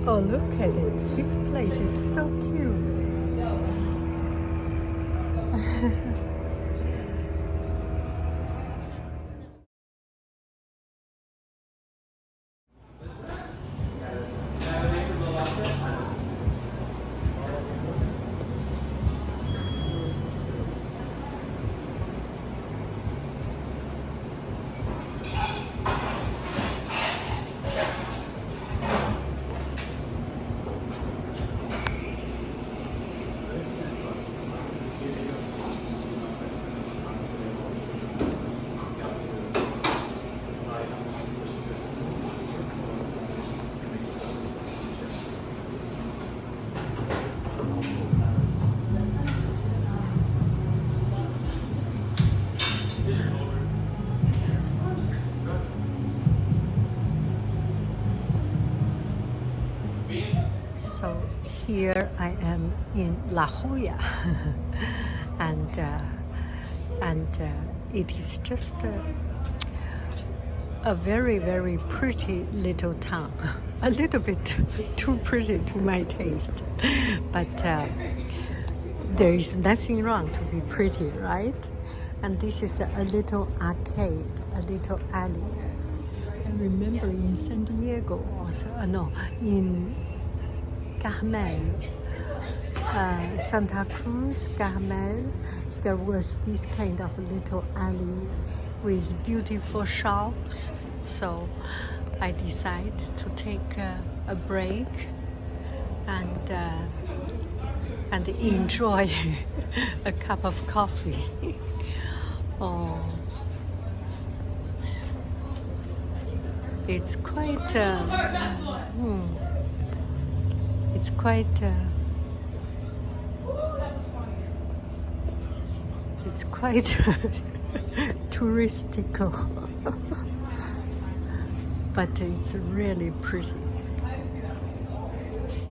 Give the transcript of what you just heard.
Oh, look at it. This place is so cute. So here I am in La Jolla, and it is just a very, very pretty little town. A little bit too pretty to my taste, but there is nothing wrong to be pretty, right? And this is a little arcade, a little alley. I remember in San Diego also, no, in Carmel, Santa Cruz, Carmel, there was this kind of little alley with beautiful shops. So I decided to take a break and enjoy a cup of coffee. Oh, it's quite. It's quite. It's quite touristical, but it's really pretty.